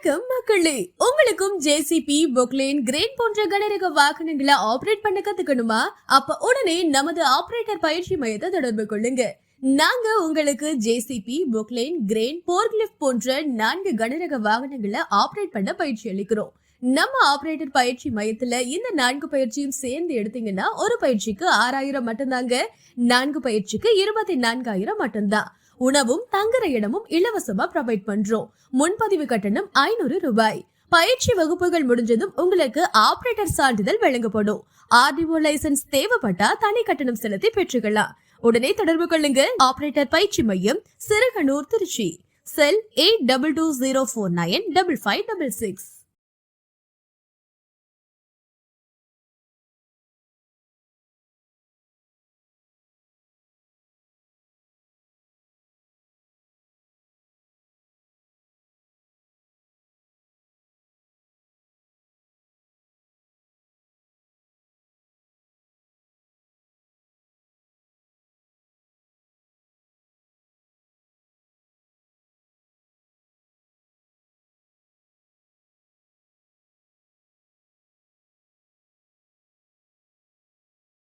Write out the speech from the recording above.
வணக்கம் மக்களே, உங்களுக்கும் ஜேசிபி, பொக்லைன், கிரேன் போன்ற கனரக வாகனங்களை ஆபரேட் பண்ண கத்துக்கணுமா? அப்ப உடனே நமது ஆபரேட்டர் பயிற்சி மையத்தை தொடர்பு கொள்ளுங்க. நாங்க உங்களுக்கு ஜேசிபி, பொக்லைன், கிரேன், போர்க்லிஃப்ட் போன்ற 4 கனரக வாகனங்களை ஆபரேட் பண்ண பயிற்சி அளிக்கிறோம். நம்ம ஆபரேட்டர் பயிற்சி மையத்துல இந்த 4 பயிற்சியும் சேர்ந்து எடுத்தீங்கன்னா ஒரு பயிற்சிக்கு 6000 மட்டும்தாங்க. 4 பயிற்சிக்கு 24000 மட்டும்தான். உணவும் தங்குற இடமும் இலவசமா ப்ரொவைட் பண்றோம். முன்பதிவு கட்டணம் 500 ரூபாய். பயிற்சி வகுப்புகள் முடிஞ்சதும் உங்களுக்கு ஆபரேட்டர் சான்றிதழ் வழங்கப்படும். ஆர்டிஓ லைசன்ஸ் தேவைப்பட்டா தனி கட்டணம் செலுத்தி பெற்றுக்கலாம். உடனே தொடர்பு கொள்ளுங்க. ஆபரேட்டர் பயிற்சி மையம், சிறுகனூர், திருச்சி. செல் 8220495566.